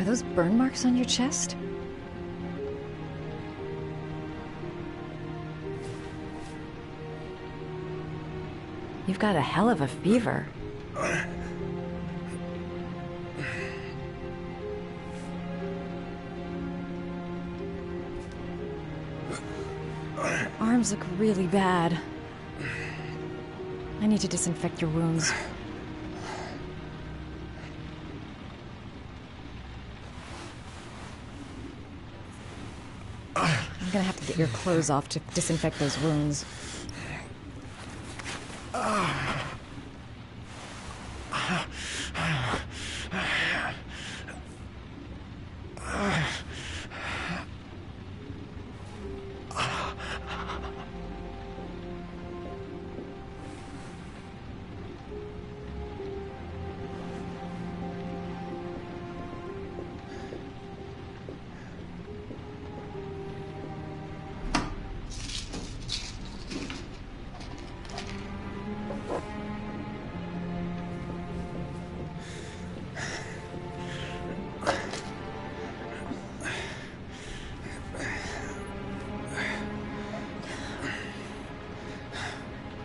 those burn marks on your chest? You've got a hell of a fever. Your arms look really bad. I need to disinfect your wounds. I'm gonna have to get your clothes off to disinfect those wounds.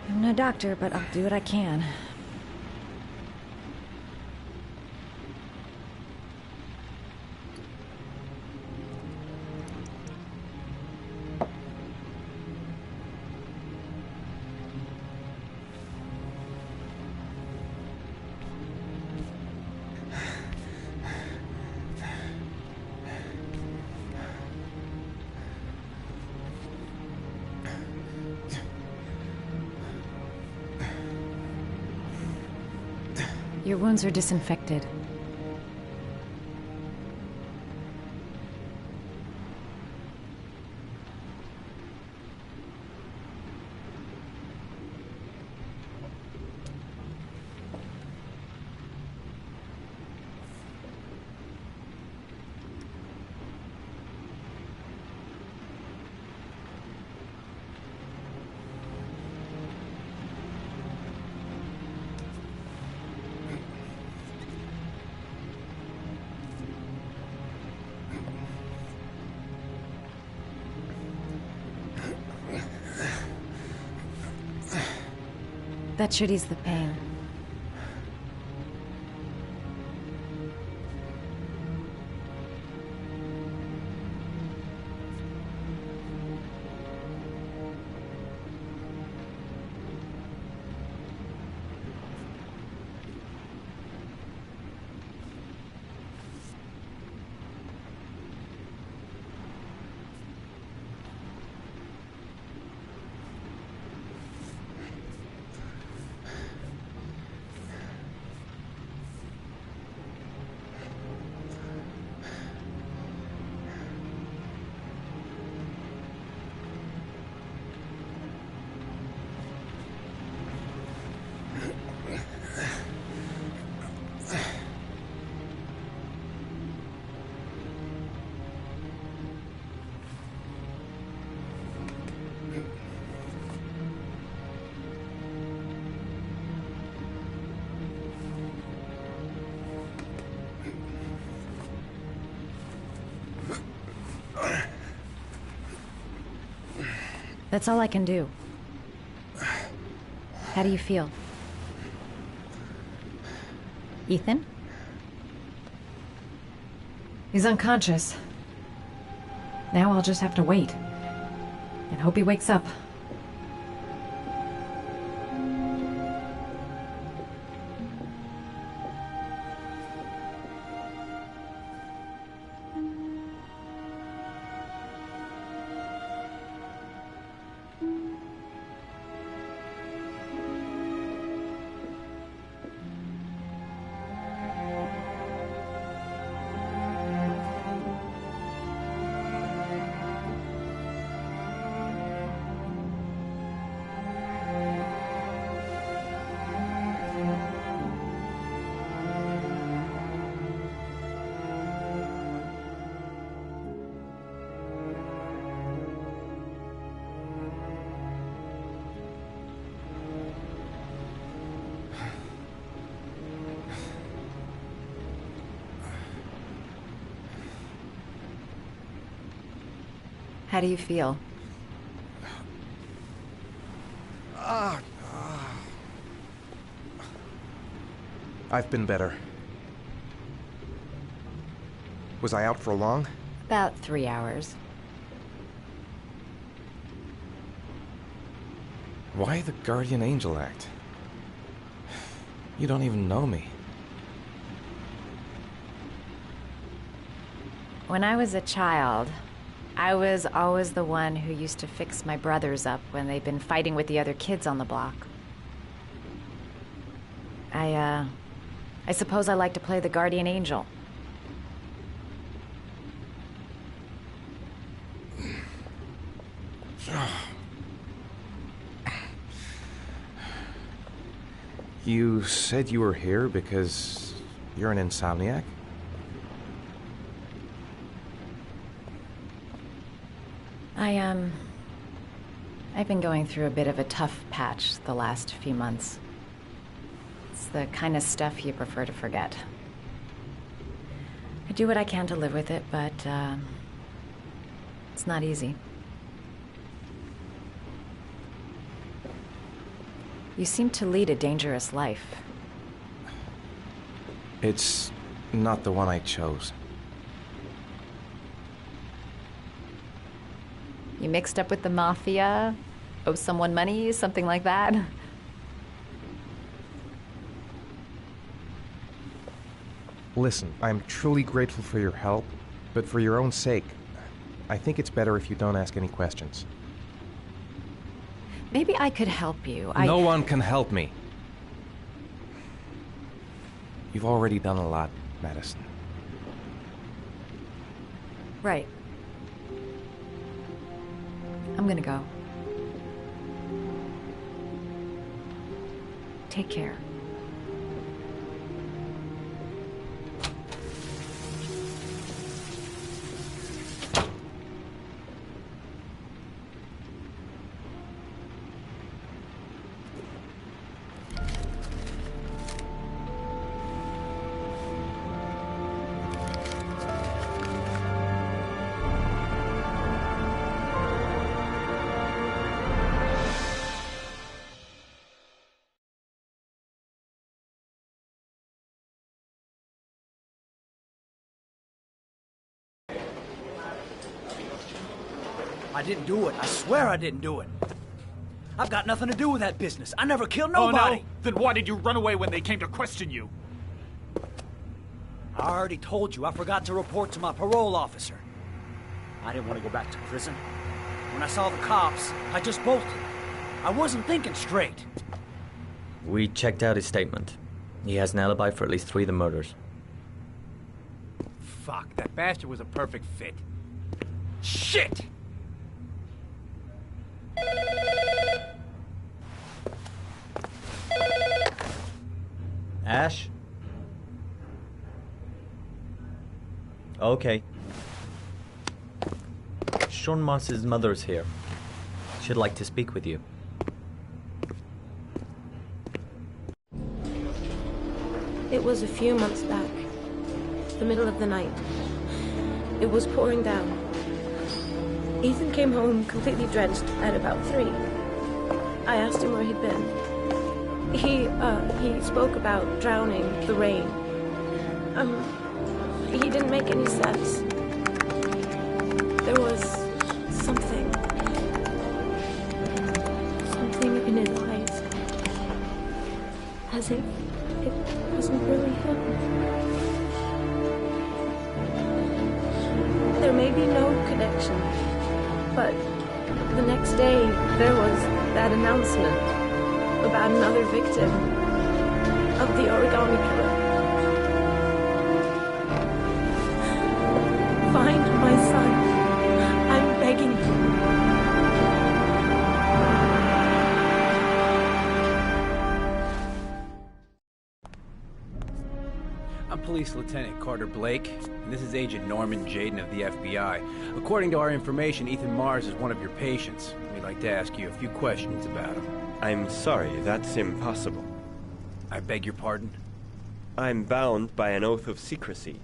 I'm no doctor, but I'll do what I can. Your wounds are disinfected. That should ease the pain. That's all I can do. How do you feel? Ethan? He's unconscious. Now I'll just have to wait. And hope he wakes up. How do you feel? I've been better. Was I out for long? About 3 hours. Why the guardian angel act? You don't even know me. When I was a child, I was always the one who used to fix my brothers up when they'd been fighting with the other kids on the block. I suppose I like to play the guardian angel. You said you were here because you're an insomniac? I've been going through a bit of a tough patch the last few months. It's the kind of stuff you prefer to forget. I do what I can to live with it, but, it's not easy. You seem to lead a dangerous life. It's not the one I chose. You mixed up with the mafia? Owe someone money? Something like that? Listen, I'm truly grateful for your help, but for your own sake, I think it's better if you don't ask any questions. Maybe I could help you. No one can help me. You've already done a lot, Madison. Right. I'm gonna go. Take care. I didn't do it. I swear I didn't do it. I've got nothing to do with that business. I never killed nobody. Oh, no? Then why did you run away when they came to question you? I already told you I forgot to report to my parole officer. I didn't want to go back to prison. When I saw the cops, I just bolted. I wasn't thinking straight. We checked out his statement. He has an alibi for at least 3 of the murders. Fuck, that bastard was a perfect fit. Shit! Ash? Okay. Sean Moss's mother's here. She'd like to speak with you. It was a few months back. The middle of the night. It was pouring down. Ethan came home completely drenched at about 3. I asked him where he'd been. He spoke about drowning, the rain. He didn't make any sense. There was something in his eyes. As if it wasn't really him. There may be no connection, but the next day there was that announcement about another victim of the origami killer. Find my son. I'm begging you. I'm Police Lieutenant Carter Blake, and this is Agent Norman Jaden of the FBI. According to our information, Ethan Mars is one of your patients. We'd like to ask you a few questions about him. I'm sorry, that's impossible. I beg your pardon? I'm bound by an oath of secrecy.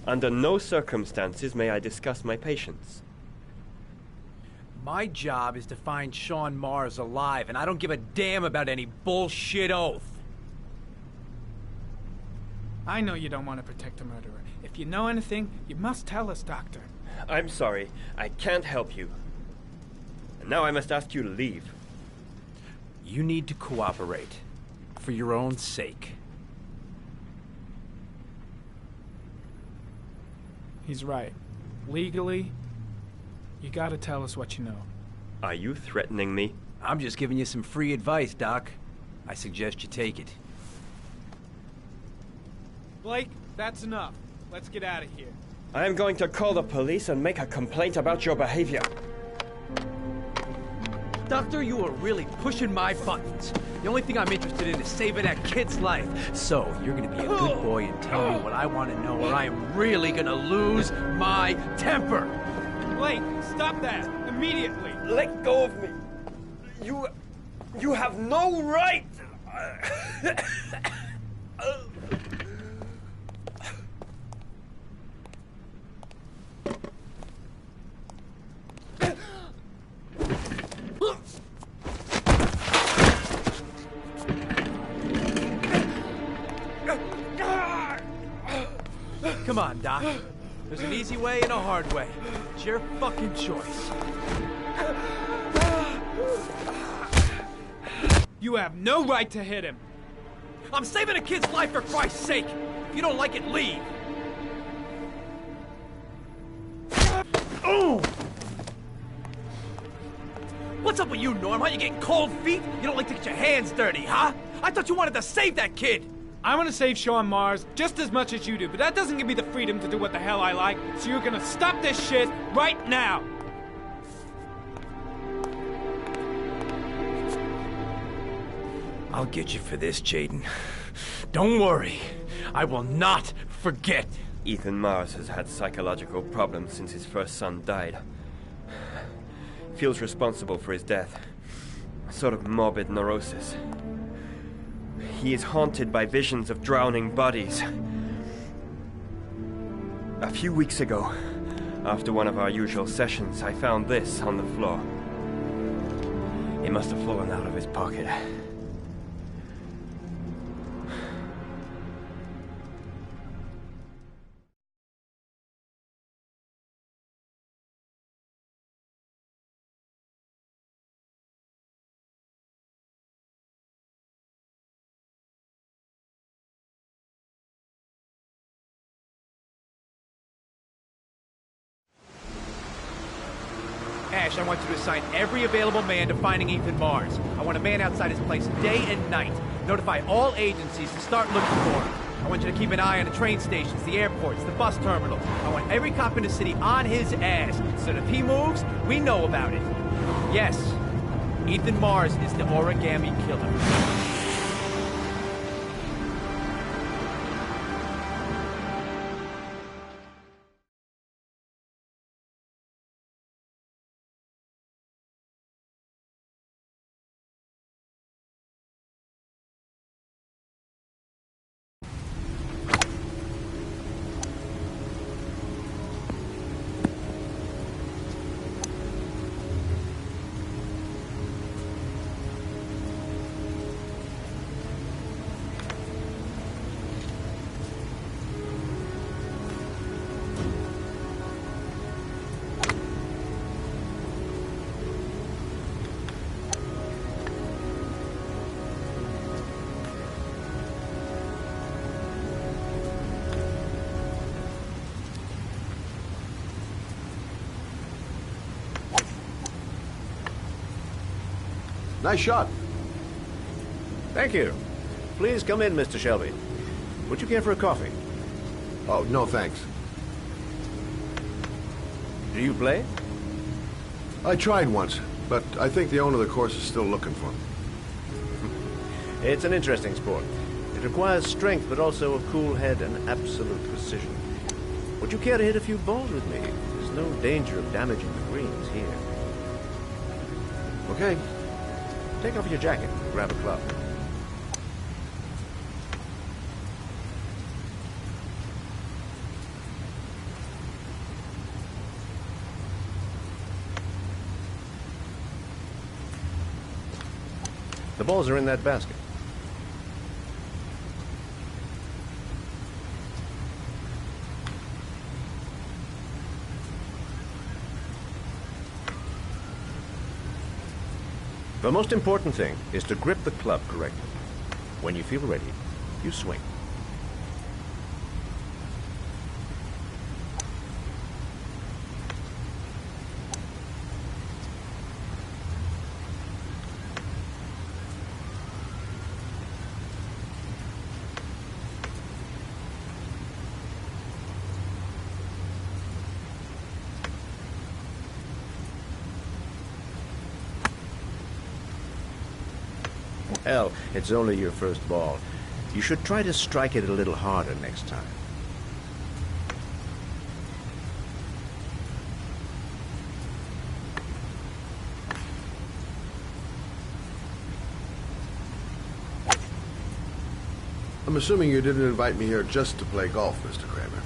Under no circumstances may I discuss my patients. My job is to find Sean Mars alive, and I don't give a damn about any bullshit oath. I know you don't want to protect a murderer. If you know anything, you must tell us, Doctor. I'm sorry. I can't help you. And now I must ask you to leave. You need to cooperate. For your own sake. He's right. Legally, you gotta tell us what you know. Are you threatening me? I'm just giving you some free advice, Doc. I suggest you take it. Blake, that's enough. Let's get out of here. I am going to call the police and make a complaint about your behavior. Doctor, you are really pushing my buttons. The only thing I'm interested in is saving that kid's life. So, you're gonna be a good boy and tell me what I want to know, or I am really gonna lose my temper. Blake, stop that! Immediately! Let go of me! You have no right! Come on, Doc. There's an easy way and a hard way. It's your fucking choice. You have no right to hit him! I'm saving a kid's life for Christ's sake! If you don't like it, leave! Oh! What's up with you, Norm? How you getting cold feet? You don't like to get your hands dirty, huh? I thought you wanted to save that kid! I want to save Sean Mars just as much as you do, but that doesn't give me the freedom to do what the hell I like, so you're gonna stop this shit right now! I'll get you for this, Jaden. Don't worry. I will not forget. Ethan Mars has had psychological problems since his first son died. Feels responsible for his death. A sort of morbid neurosis. He is haunted by visions of drowning bodies. A few weeks ago, after one of our usual sessions, I found this on the floor. It must have fallen out of his pocket. Ash, I want you to assign every available man to finding Ethan Mars. I want a man outside his place day and night. Notify all agencies to start looking for him. I want you to keep an eye on the train stations, the airports, the bus terminals. I want every cop in the city on his ass, so that if he moves, we know about it. Yes, Ethan Mars is the origami killer. Nice shot. Thank you. Please come in, Mr. Shelby. Would you care for a coffee? Oh, no thanks. Do you play? I tried once, but I think the owner of the course is still looking for me. It's an interesting sport. It requires strength, but also a cool head and absolute precision. Would you care to hit a few balls with me? There's no danger of damaging the greens here. Okay. Take off your jacket. Grab a club. The balls are in that basket. The most important thing is to grip the club correctly. When you feel ready, you swing. Hell, it's only your first ball. You should try to strike it a little harder next time. I'm assuming you didn't invite me here just to play golf, Mr. Kramer.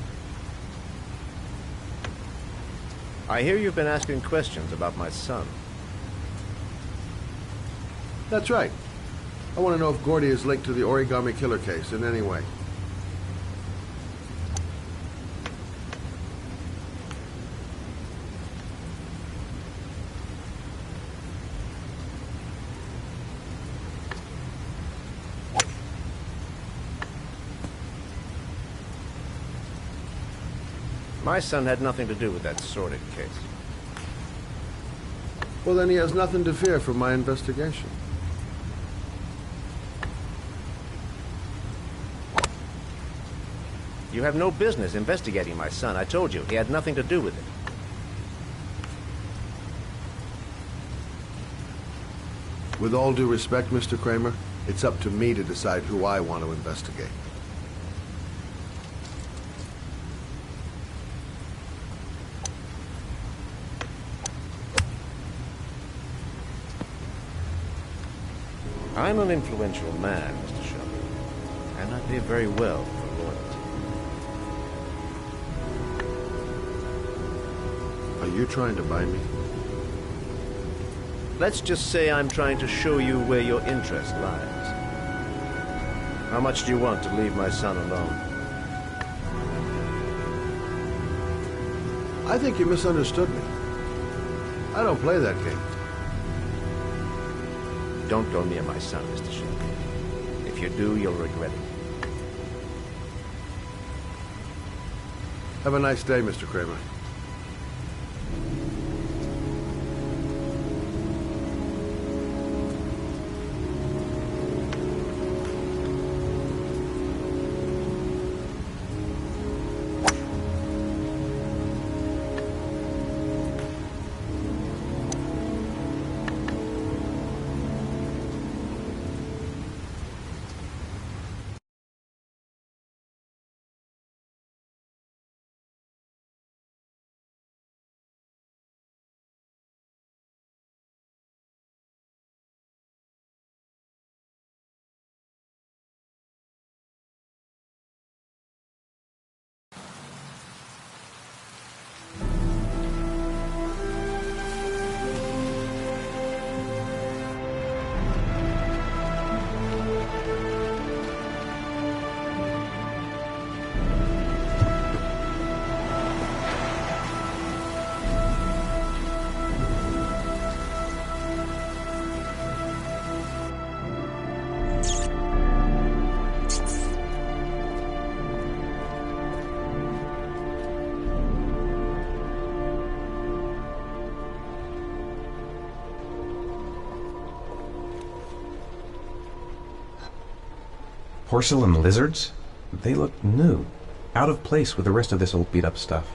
I hear you've been asking questions about my son. That's right. I want to know if Gordy is linked to the Origami Killer case in any way. My son had nothing to do with that sordid case. Well, then he has nothing to fear from my investigation. You have no business investigating my son. I told you, he had nothing to do with it. With all due respect, Mr. Kramer, it's up to me to decide who I want to investigate. I'm an influential man, Mr. Shelby, and I pay very well for loyalty. Are you trying to buy me? Let's just say I'm trying to show you where your interest lies. How much do you want to leave my son alone? I think you misunderstood me. I don't play that game. Don't go near my son, Mr. Shelby. If you do, you'll regret it. Have a nice day, Mr. Kramer. Porcelain lizards? They look new. Out of place with the rest of this old beat-up stuff.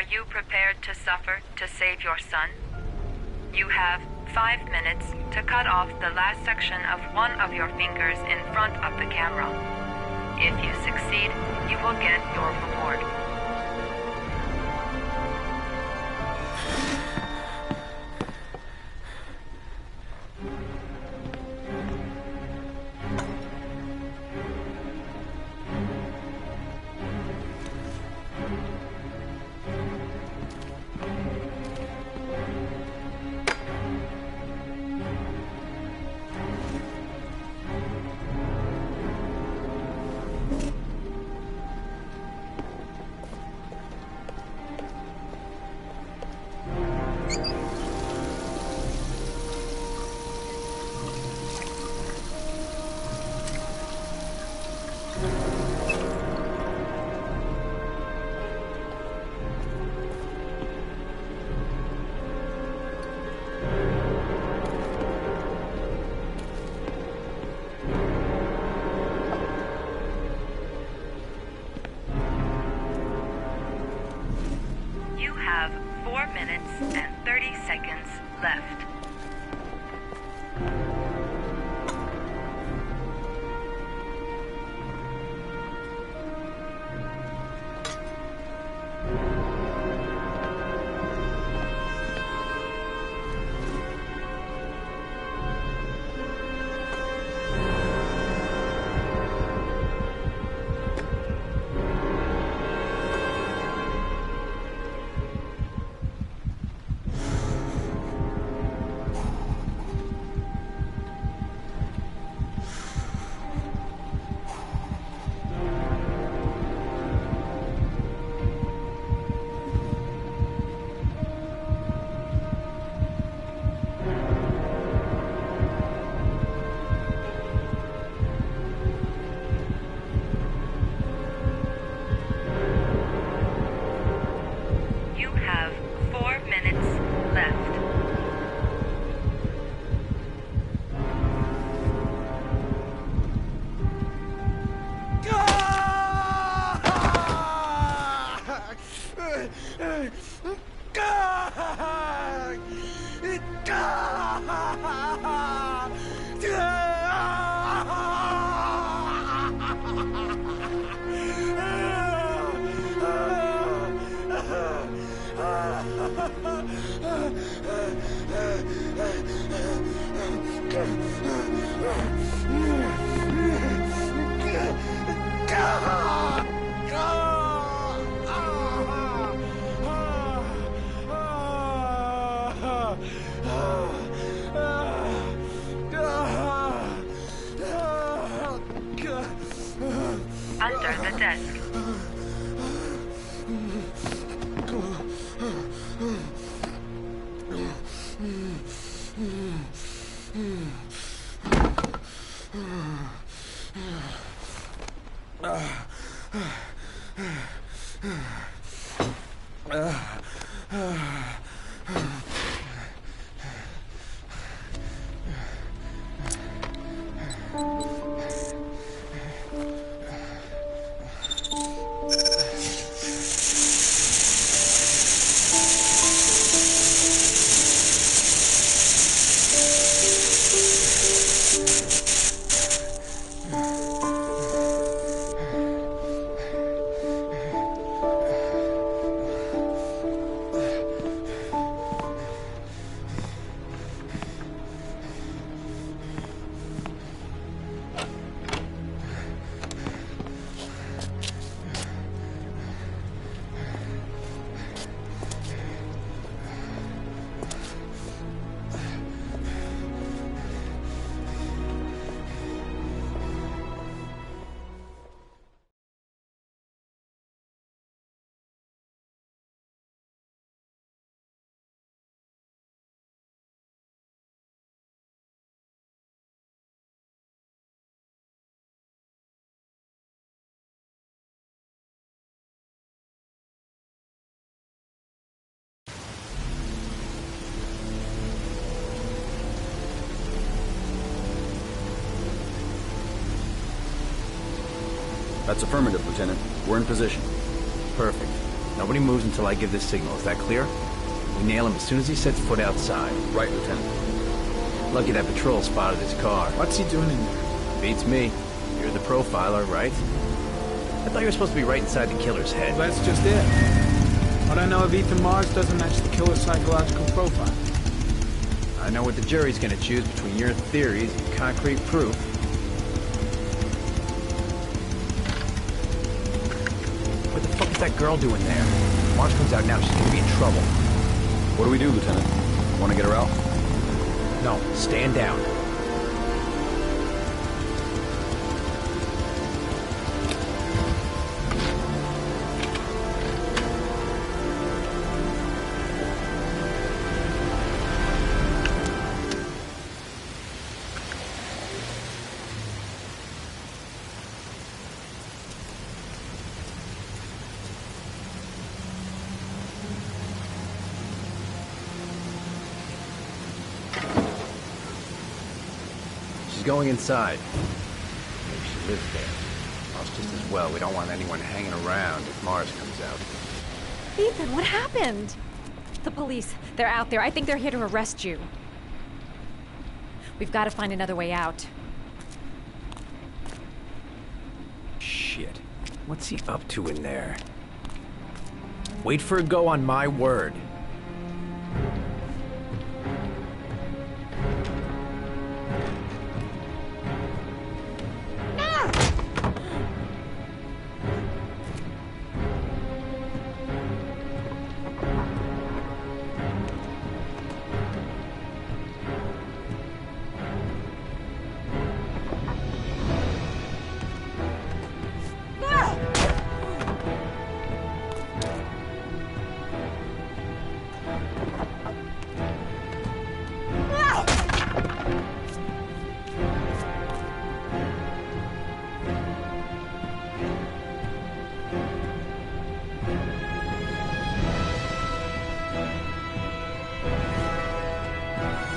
Are you prepared to suffer to save your son? You have 5 minutes to cut off the last section of one of your fingers in front of the camera. If you succeed, you will get your reward. You have 4 minutes and 30 seconds left. You have 4 minutes left. Under the desk. That's affirmative, Lieutenant. We're in position. Perfect. Nobody moves until I give the signal. Is that clear? We nail him as soon as he sets foot outside. Right, Lieutenant. Lucky that patrol spotted his car. What's he doing in there? Beats me. You're the profiler, right? I thought you were supposed to be right inside the killer's head. Well, that's just it. What I know of Ethan Mars doesn't match the killer's psychological profile. I know what the jury's gonna choose between your theories and concrete proof. What the fuck is that girl doing there? If Mars comes out now, she's gonna be in trouble. What do we do, Lieutenant? Want to get her out? No, stand down. She's going inside. Maybe she lives there. Well, it's just as well. We don't want anyone hanging around if Mars comes out. Ethan, what happened? The police. They're out there. I think they're here to arrest you. We've got to find another way out. Shit. What's he up to in there? Wait for a go on my word.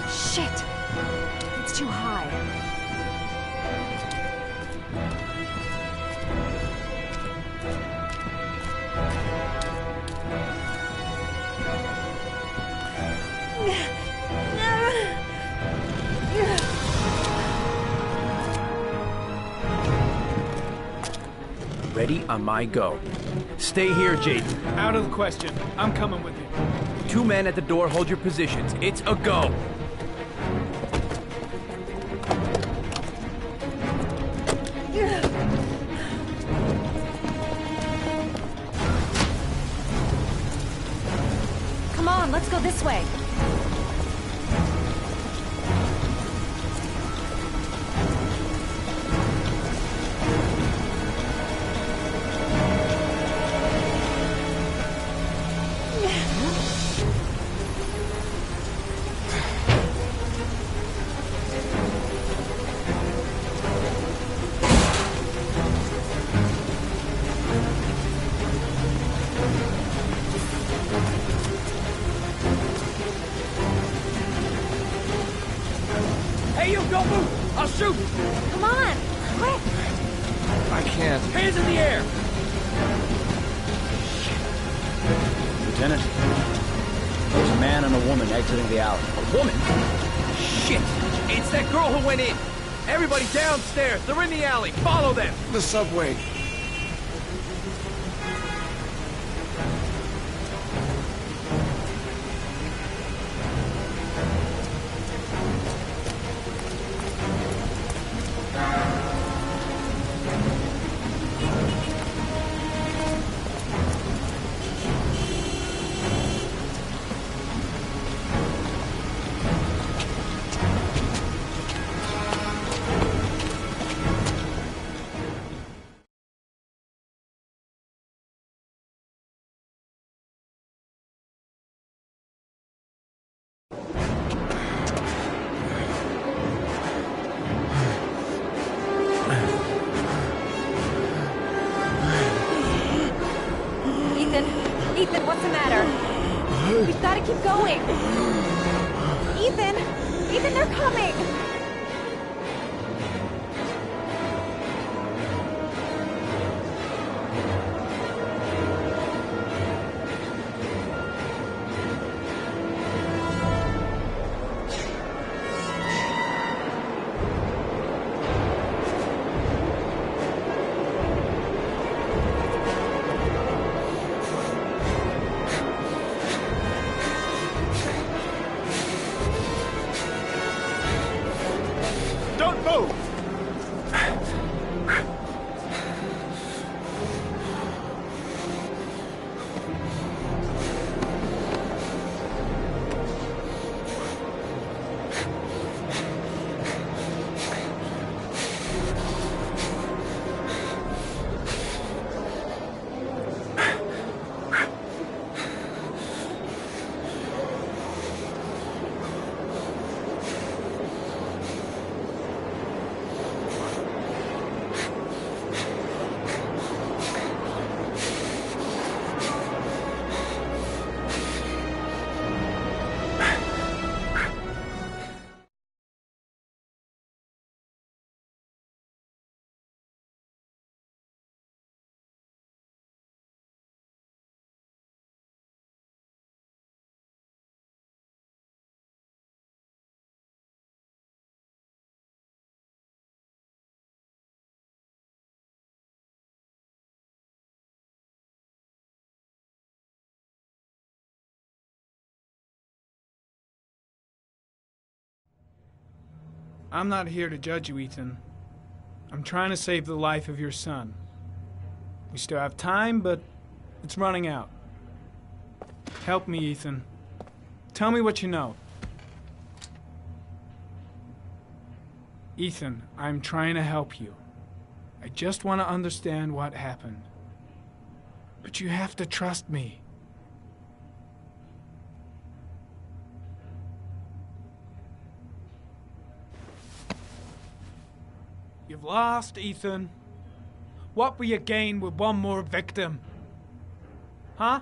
Shit! It's too high. Ready on my go. Stay here, Jaden. Out of the question. I'm coming with you. 2 men at the door, hold your positions. It's a go. Come on, let's go this way. Hey, you, don't move! I'll shoot! Come on, quick! I can't. Hands in the air! Lieutenant, there's a man and a woman exiting the alley. A woman? Shit! It's that girl who went in! Everybody downstairs! They're in the alley! Follow them! The subway. Ethan, what's the matter? We've got to keep going. Ethan! Ethan, they're coming! I'm not here to judge you, Ethan. I'm trying to save the life of your son. We still have time, but it's running out. Help me, Ethan. Tell me what you know. Ethan, I'm trying to help you. I just want to understand what happened. But you have to trust me. You've lost, Ethan. What will you gain with one more victim? Huh?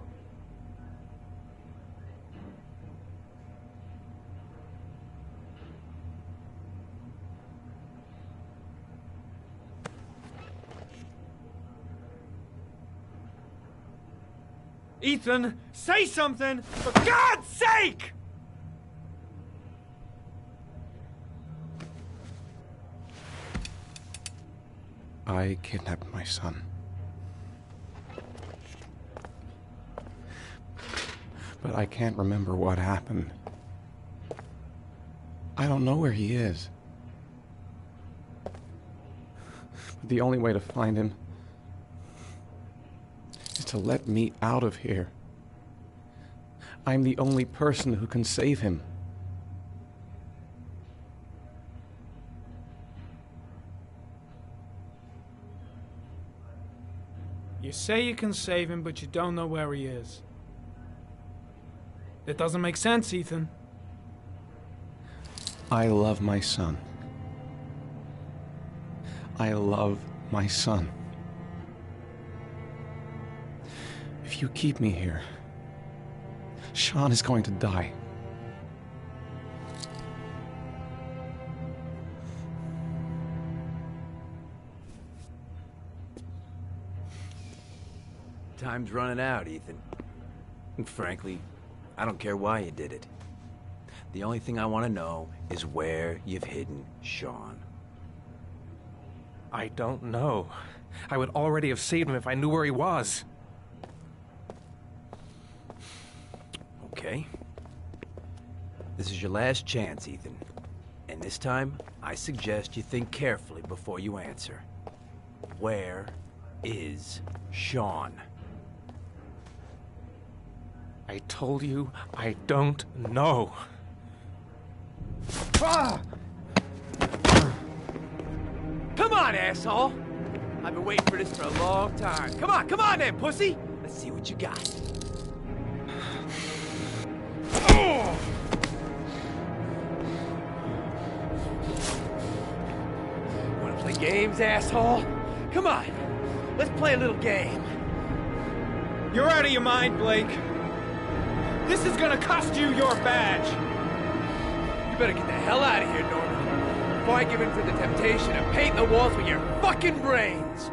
Ethan, say something, for God's sake! I kidnapped my son. But I can't remember what happened. I don't know where he is. The only way to find him is to let me out of here. I'm the only person who can save him. You say you can save him, but you don't know where he is. It doesn't make sense, Ethan. I love my son. I love my son. If you keep me here, Sean is going to die. Time's running out, Ethan. And frankly, I don't care why you did it. The only thing I want to know is where you've hidden Sean. I don't know. I would already have saved him if I knew where he was. Okay. This is your last chance, Ethan. And this time, I suggest you think carefully before you answer. Where is Sean? I told you I don't know. Ah! Come on, asshole! I've been waiting for this for a long time. Come on then, pussy! Let's see what you got. Oh! Wanna play games, asshole? Come on, let's play a little game. You're out of your mind, Blake. This is gonna cost you your badge. You better get the hell out of here, Norman, before I give in for the temptation of painting the walls with your fucking brains.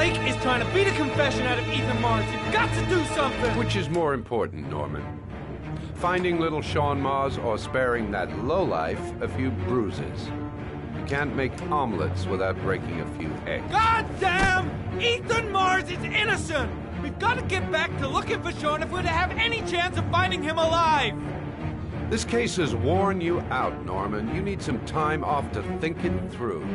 Blake is trying to beat a confession out of Ethan Mars. You've got to do something! Which is more important, Norman? Finding little Sean Mars or sparing that lowlife a few bruises? You can't make omelets without breaking a few eggs. God damn! Ethan Mars is innocent! We've got to get back to looking for Sean if we're to have any chance of finding him alive! This case has worn you out, Norman. You need some time off to think it through.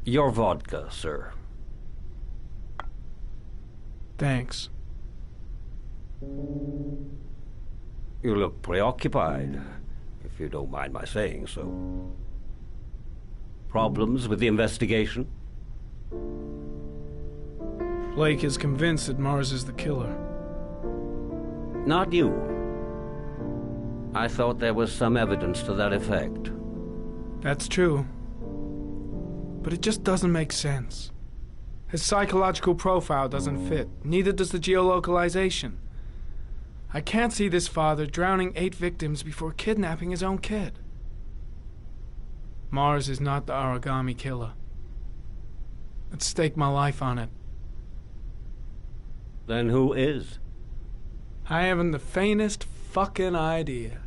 Your vodka, sir. Thanks. You look preoccupied, if you don't mind my saying so. Problems with the investigation? Blake is convinced that Mars is the killer. Not you. I thought there was some evidence to that effect. That's true. But it just doesn't make sense. His psychological profile doesn't fit. Neither does the geolocalization. I can't see this father drowning 8 victims before kidnapping his own kid. Mars is not the origami killer. I'd stake my life on it. Then who is? I haven't the faintest fucking idea.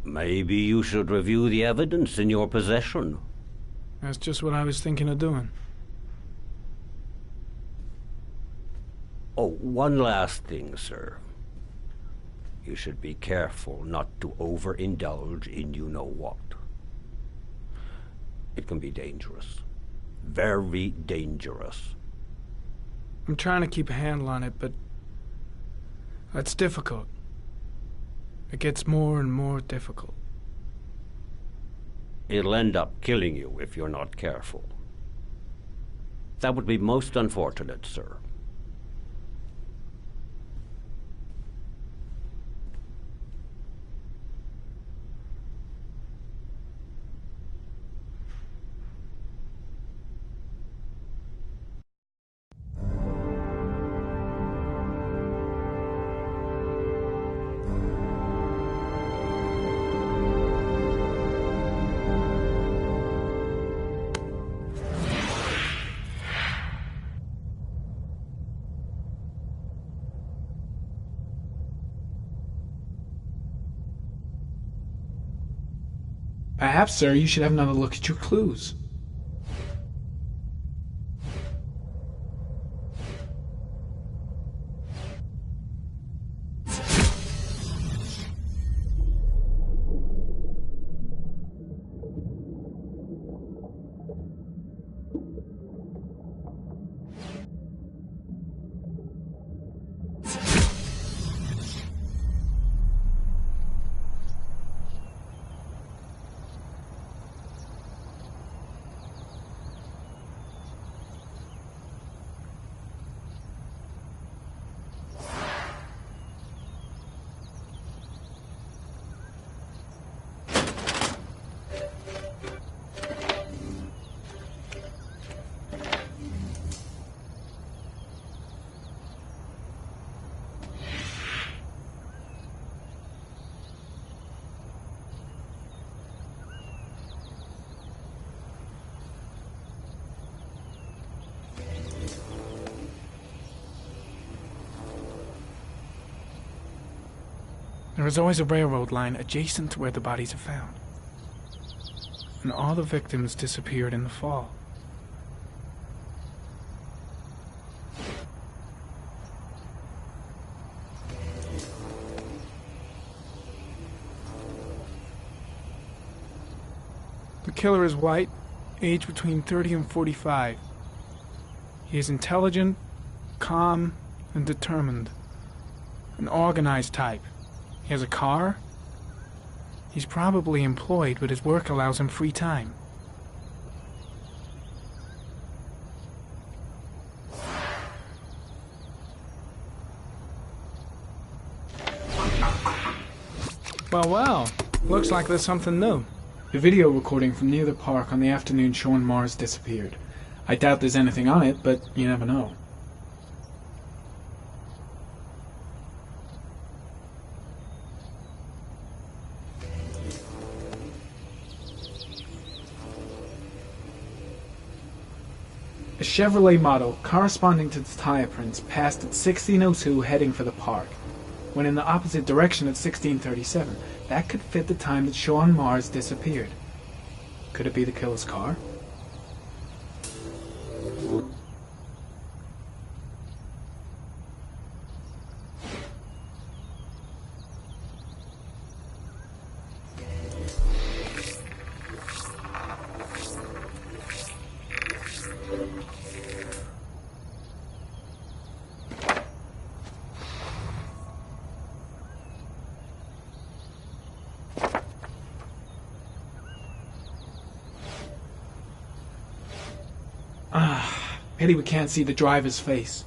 Maybe you should review the evidence in your possession. That's just what I was thinking of doing. Oh, one last thing, sir. You should be careful not to overindulge in you-know-what. It can be dangerous. Very dangerous. I'm trying to keep a handle on it, but that's difficult. It gets more and more difficult. It'll end up killing you if you're not careful. That would be most unfortunate, sir. Perhaps, sir, you should have another look at your clues. There is always a railroad line adjacent to where the bodies are found. And all the victims disappeared in the fall. The killer is white, aged between 30 and 45. He is intelligent, calm, and determined. An organized type. He has a car. He's probably employed, but his work allows him free time. Well, looks like there's something new. A video recording from near the park on the afternoon Sean Mars disappeared. I doubt there's anything on it, but you never know. A Chevrolet model corresponding to the tire prints passed at 16:02 heading for the park, when in the opposite direction at 16:37. That could fit the time that Sean Mars disappeared. Could it be the killer's car? Pity we can't see the driver's face.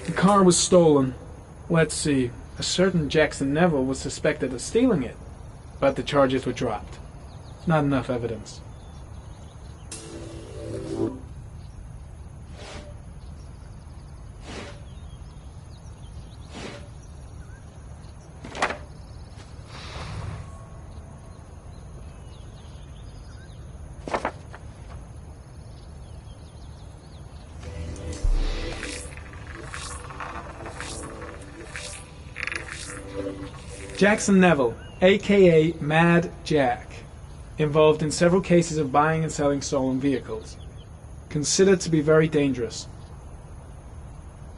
The car was stolen. Let's see. A certain Jackson Neville was suspected of stealing it, but the charges were dropped. Not enough evidence. Jackson Neville, a.k.a. Mad Jack, involved in several cases of buying and selling stolen vehicles. Considered to be very dangerous.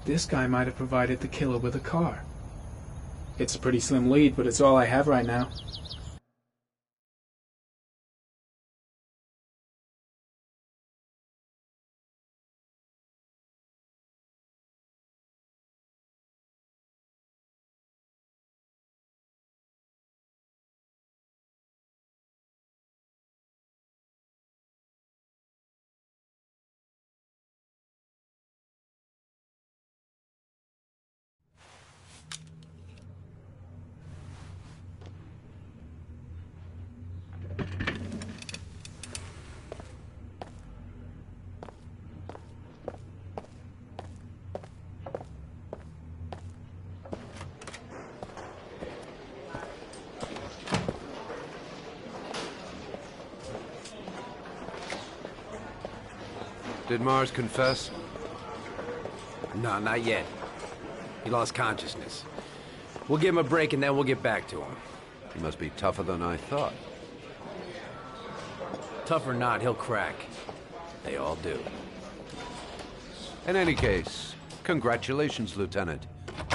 This guy might have provided the killer with a car. It's a pretty slim lead, but it's all I have right now. Did Mars confess? No, not yet. He lost consciousness. We'll give him a break and then we'll get back to him. He must be tougher than I thought. Tough or not, he'll crack. They all do. In any case, congratulations, Lieutenant.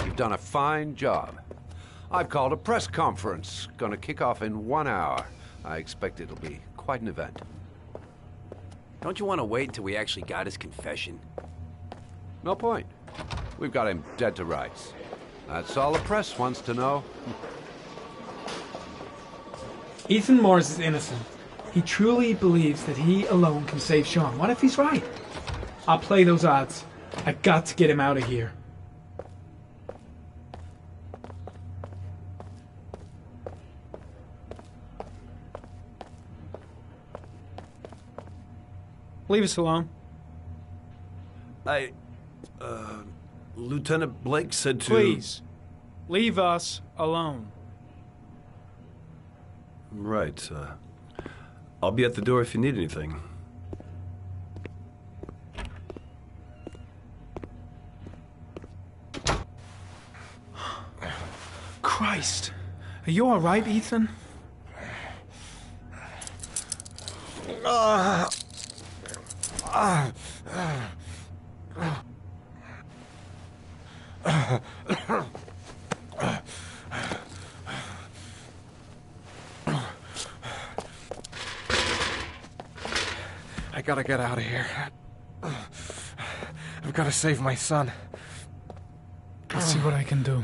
You've done a fine job. I've called a press conference. Gonna kick off in 1 hour. I expect it'll be quite an event. Don't you want to wait until we actually got his confession? No point. We've got him dead to rights. That's all the press wants to know. Ethan Mars is innocent. He truly believes that he alone can save Sean. What if he's right? I'll play those odds. I've got to get him out of here. Leave us alone. Lieutenant Blake said to... Please, leave us alone. Right. I'll be at the door if you need anything. Christ. Are you all right, Ethan? I gotta get out of here. I've gotta save my son. I'll see what I can do.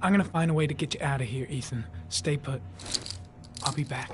I'm gonna find a way to get you out of here, Ethan. Stay put. I'll be back.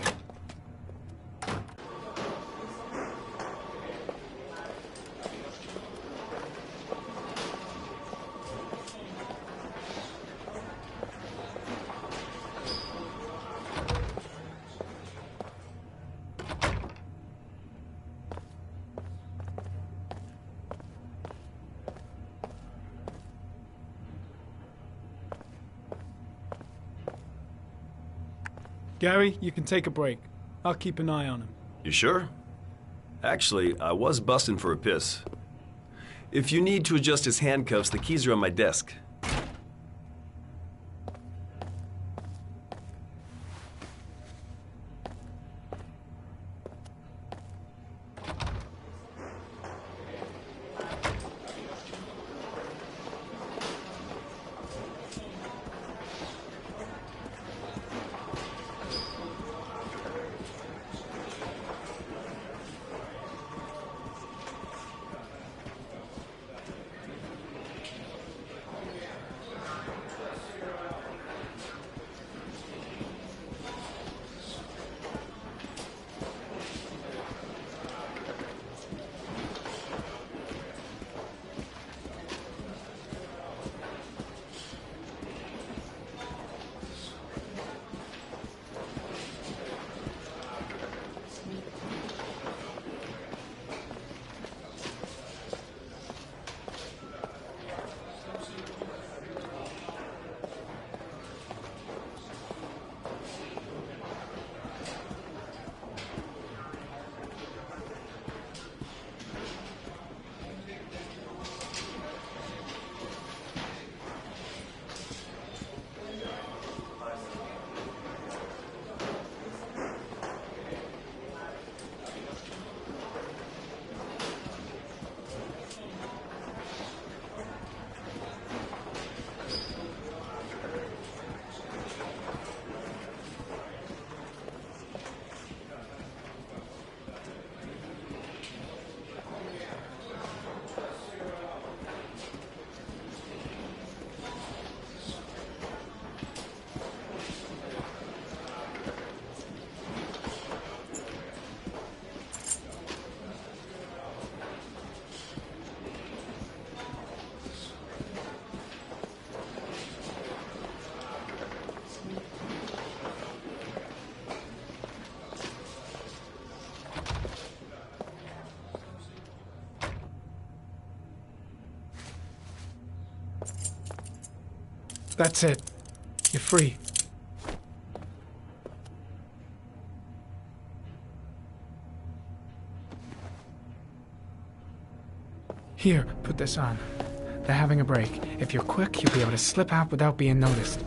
Gary, you can take a break. I'll keep an eye on him. You sure? Actually, I was busting for a piss. If you need to adjust his handcuffs, the keys are on my desk. That's it. You're free. Here, put this on. They're having a break. If you're quick, you'll be able to slip out without being noticed.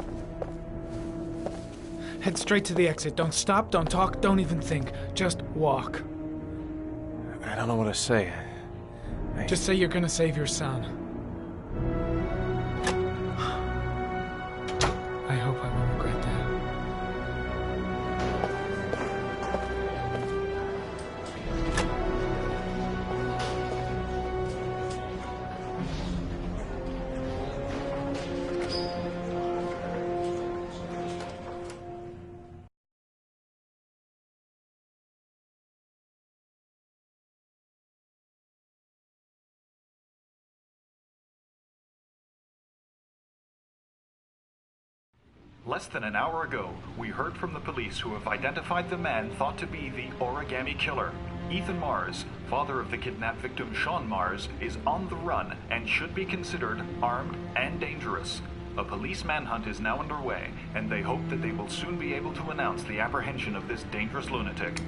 Head straight to the exit. Don't stop, don't talk, don't even think. Just walk. I don't know what to say. Just say you're gonna save your son. Less than an hour ago, we heard from the police who have identified the man thought to be the origami killer. Ethan Mars, father of the kidnapped victim Sean Mars, is on the run and should be considered armed and dangerous. A police manhunt is now underway, and they hope that they will soon be able to announce the apprehension of this dangerous lunatic.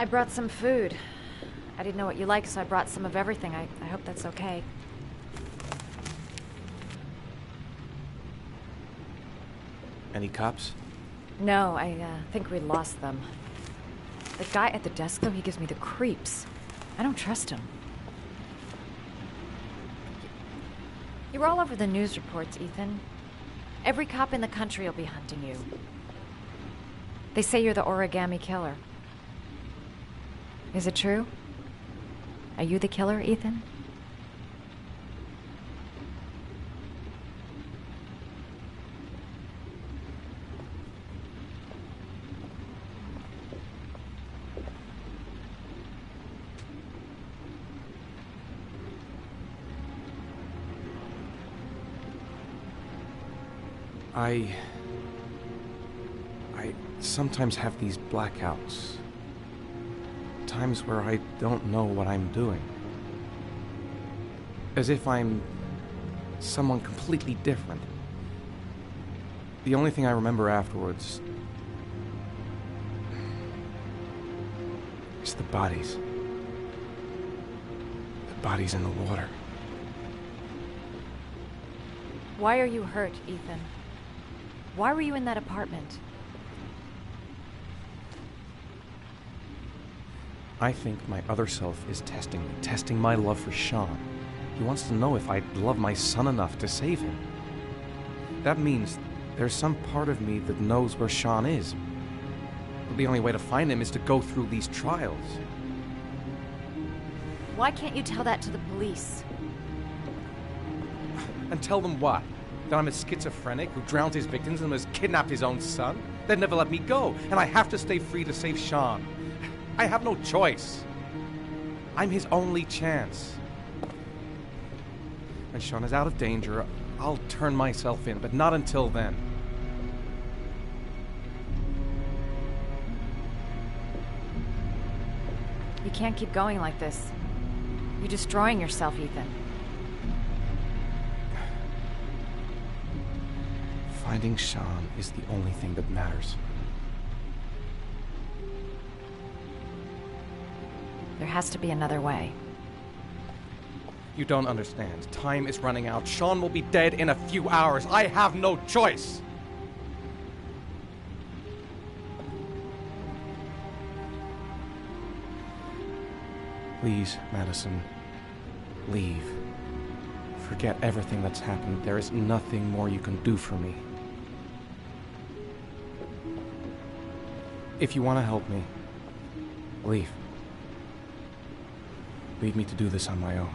I brought some food. I didn't know what you like, so I brought some of everything. I hope that's okay. Any cops? No, I think we lost them. The guy at the desk, though, he gives me the creeps. I don't trust him. You're all over the news reports, Ethan. Every cop in the country will be hunting you. They say you're the origami killer. Is it true? Are you the killer, Ethan? I sometimes have these blackouts. Times where I don't know what I'm doing. As if I'm someone completely different. The only thing I remember afterwards is the bodies. The bodies in the water. Why are you hurt, Ethan? Why were you in that apartment? I think my other self is testing my love for Sean. He wants to know if I love my son enough to save him. That means there's some part of me that knows where Sean is. But the only way to find him is to go through these trials. Why can't you tell that to the police? And tell them what? That I'm a schizophrenic who drowned his victims and has kidnapped his own son? They'd never let me go, and I have to stay free to save Sean. I have no choice. I'm his only chance. When Sean is out of danger, I'll turn myself in, but not until then. You can't keep going like this. You're destroying yourself, Ethan. Finding Sean is the only thing that matters. There has to be another way. You don't understand. Time is running out. Sean will be dead in a few hours. I have no choice. Please, Madison, leave. Forget everything that's happened. There is nothing more you can do for me. If you want to help me, leave. Leave me to do this on my own.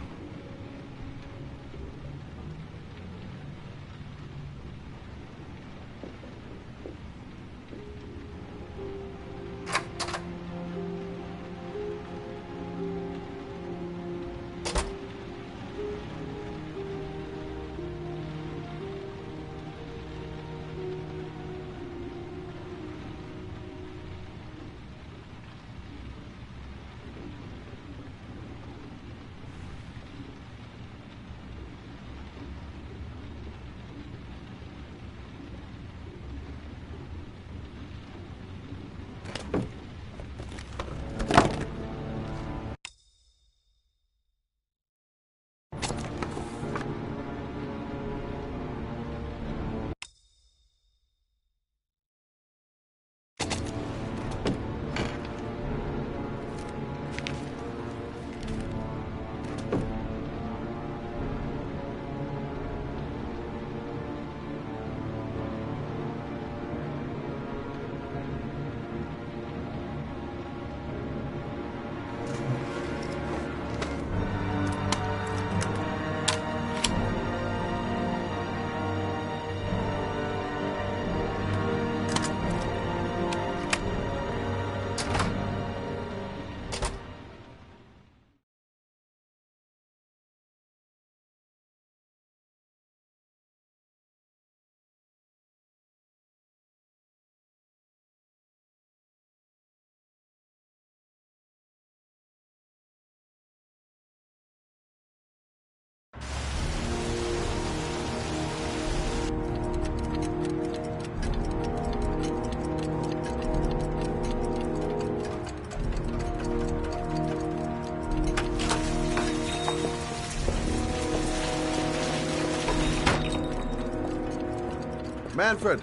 Manfred!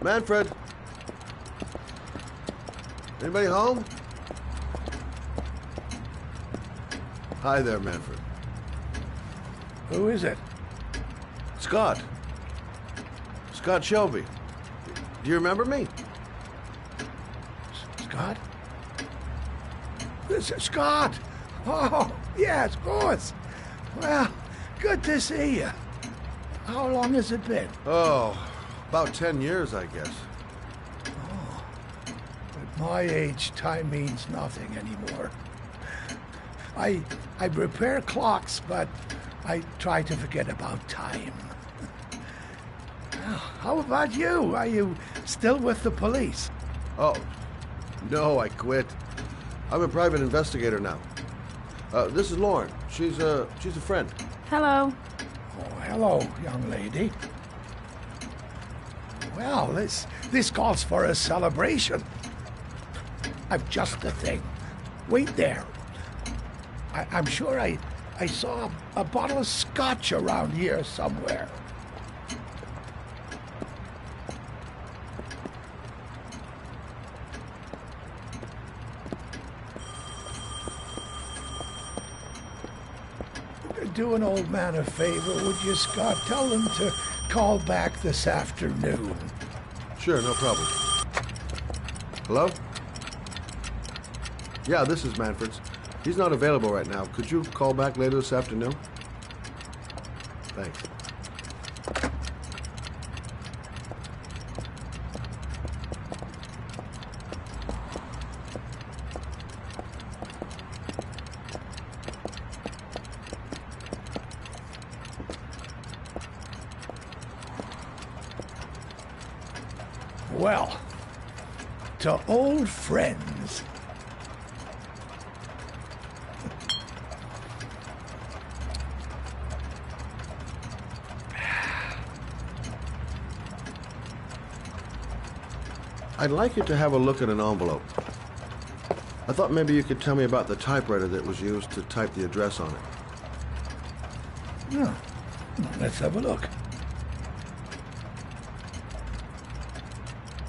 Manfred! Anybody home? Hi there, Manfred. Who is it? Scott. Scott Shelby. Do you remember me? Scott? This is Scott! Oh, yes, of course. Well, good to see you. How long has it been? Oh, about 10 years, I guess. Oh, at my age, time means nothing anymore. I repair clocks, but I try to forget about time. How about you? Are you still with the police? Oh, no, I quit. I'm a private investigator now. This is Lauren. She's a friend. Hello. Oh, hello, young lady. Well, this calls for a celebration. I've just the thing. Wait there. I'm sure I saw a bottle of scotch around here somewhere. Do an old man a favor, would you, Scott? Tell them to call back this afternoon. Sure, no problem. Hello? Yeah, this is Manfred's. He's not available right now. Could you call back later this afternoon? Thanks. Well, to old friends. I'd like you to have a look at an envelope. I thought maybe you could tell me about the typewriter that was used to type the address on it. Yeah. Let's have a look.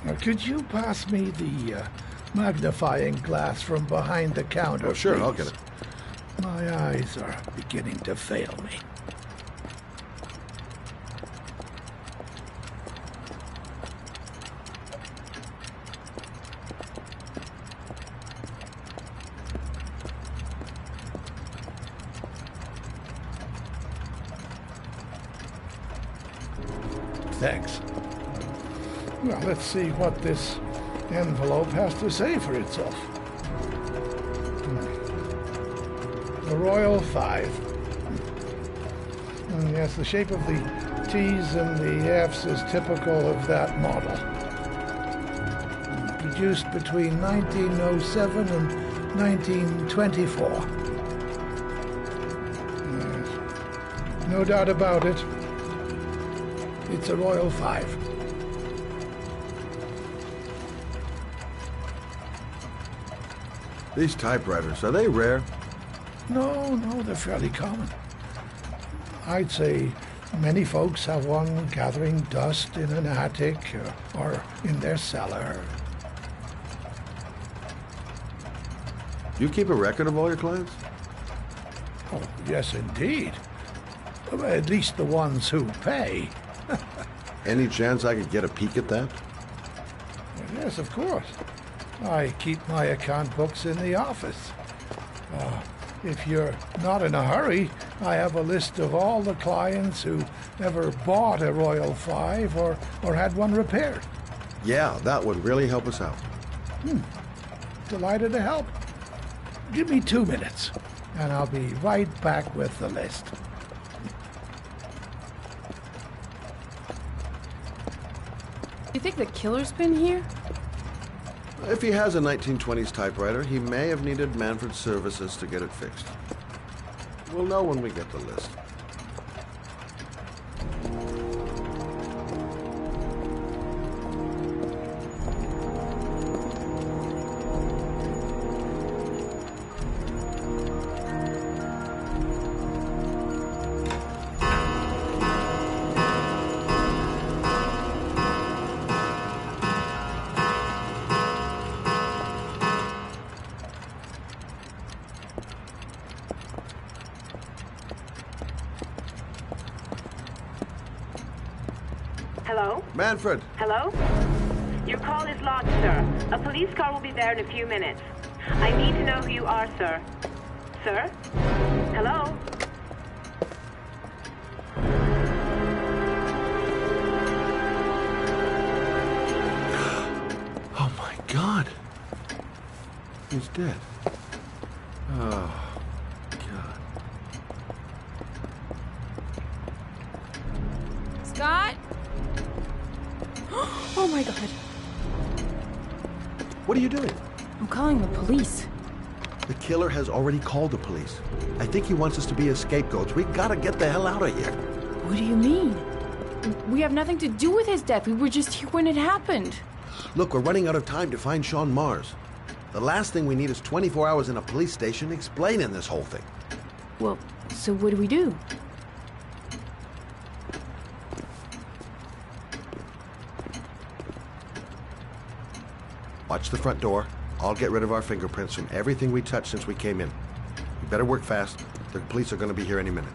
Now, could you pass me the magnifying glass from behind the counter? Oh, sure, please? I'll get it. My eyes are beginning to fail me. Thanks. Well, let's see what this envelope has to say for itself. The Royal 5. Yes, the shape of the T's and the F's is typical of that model. Produced between 1907 and 1924. Yes. No doubt about it. It's a Royal 5. These typewriters, are they rare? No, they're fairly common. I'd say many folks have one gathering dust in an attic or in their cellar. Do you keep a record of all your clients? Oh, yes, indeed. At least the ones who pay. Any chance I could get a peek at that? Yes, of course. I keep my account books in the office. If you're not in a hurry, I have a list of all the clients who ever bought a Royal 5 or had one repaired. Yeah, that would really help us out. Delighted to help. Give me 2 minutes, and I'll be right back with the list. You think the killer's been here? If he has a 1920s typewriter, he may have needed Manfred's services to get it fixed. We'll know when we get the list. Manfred. Hello? Your call is lodged, sir. A police car will be there in a few minutes. I need to know who you are, sir. Sir? Hello? Oh my God. He's dead. Oh, God. Scott? Oh my God. What are you doing? I'm calling the police. The killer has already called the police. I think he wants us to be his scapegoats. We gotta get the hell out of here. What do you mean? We have nothing to do with his death. We were just here when it happened. Look, we're running out of time to find Sean Mars. The last thing we need is 24 hours in a police station explaining this whole thing. Well, so what do we do? Watch the front door. I'll get rid of our fingerprints from everything we touched since we came in. You better work fast. The police are going to be here any minute.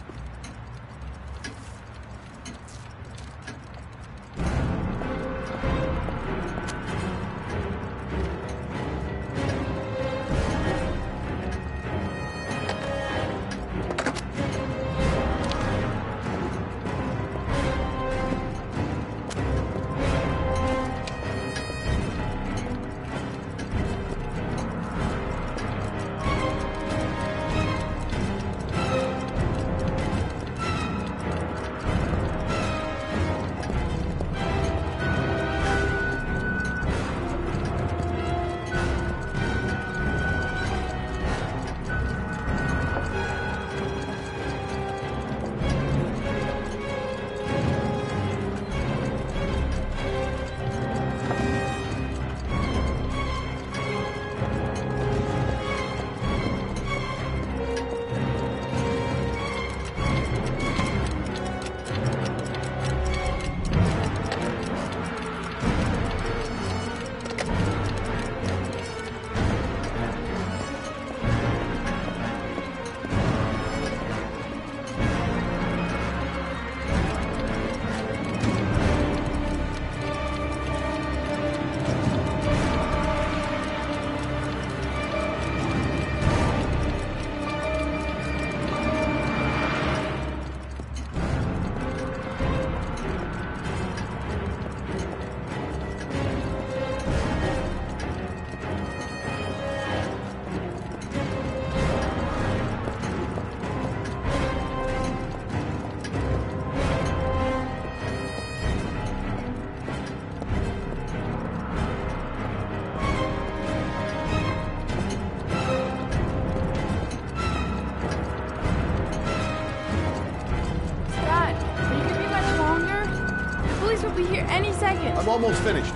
Will be here any second. I'm almost finished.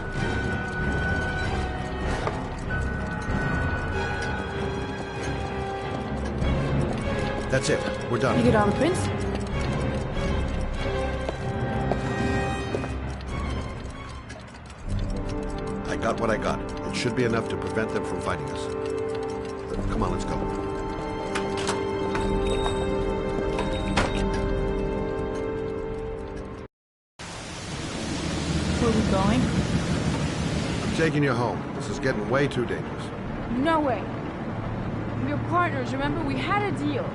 That's it. We're done. You get all the prints? I got what I got. It should be enough to prevent them from finding us. Come on, let's go. Where are we going? I'm taking you home. This is getting way too dangerous. No way. We're partners, remember? We had a deal.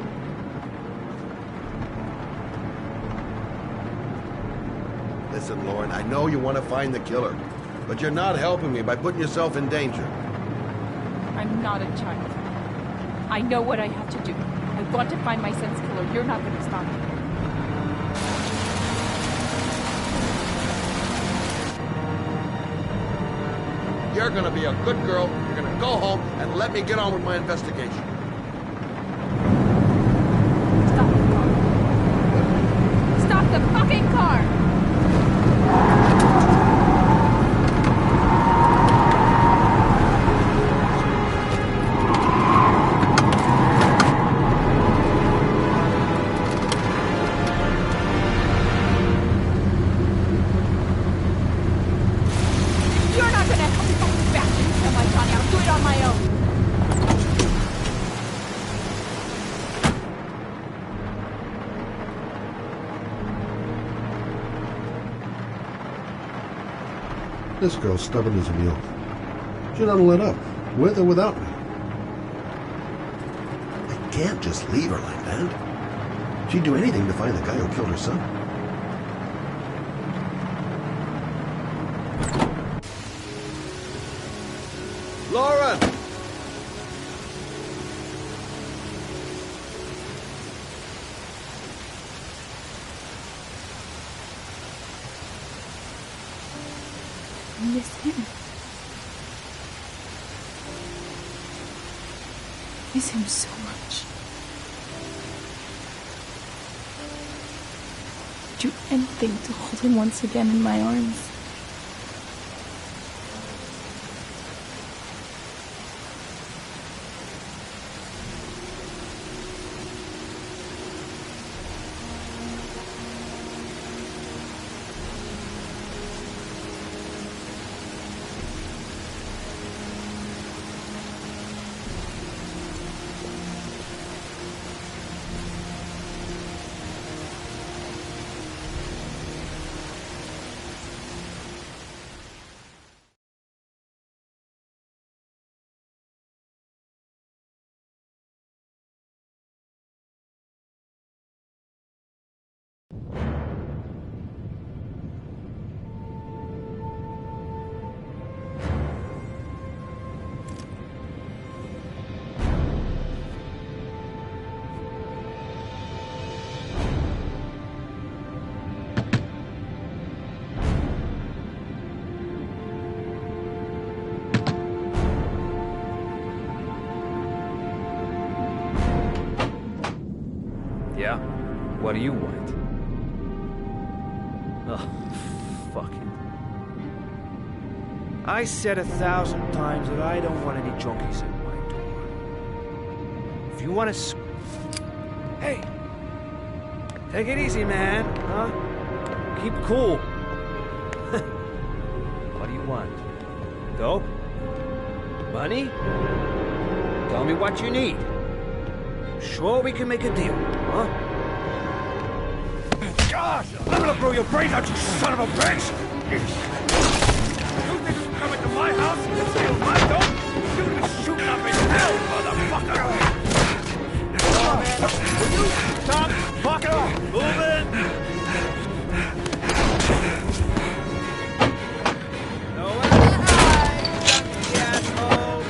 Listen, Lauren, I know you want to find the killer, but you're not helping me by putting yourself in danger. I'm not a child. I know what I have to do. I want to find my son's killer. You're not going to stop me. You're gonna be a good girl. You're gonna go home and let me get on with my investigation. Stop the car. Stop the fucking car! This girl's stubborn as a mule. She doesn't let up, with or without me. I can't just leave her like that. She'd do anything to find the guy who killed her son. Lauren! I miss him. Miss him so much. Do anything to hold him once again in my arms. Yeah? What do you want? Oh, fuck it. I said 1,000 times that I don't want any junkies at my door. If you want to... Hey! Take it easy, man, huh? Keep cool. What do you want? Dope? Money? Tell me what you need. Sure we can make a deal, huh? Gosh! I'm gonna blow your brains out, you son of a bitch! You think you come into my house and steal my dope? You're gonna be shooting up in hell, motherfucker! Oh, man. Will you stop fucking moving? Nowhere to hide, you asshole!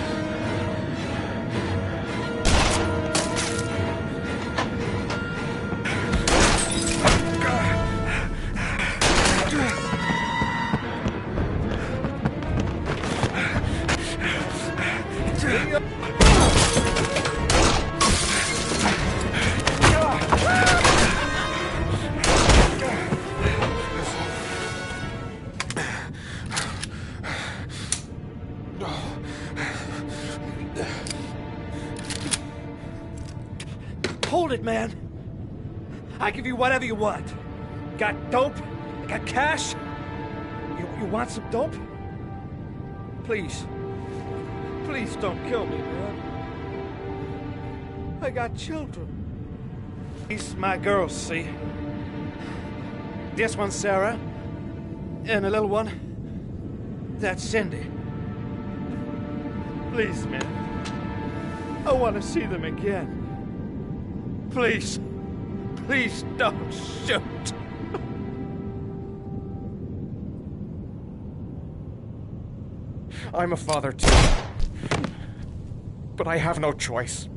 Hold it, man. I give you whatever you want. Got dope? Got cash? You want some dope? Please. Please don't kill me, man. I got children. These are my girls, see? This one's Sarah. And the little one, that's Cindy. Please, man. I want to see them again. Please. Please don't shoot. I'm a father too. But I have no choice.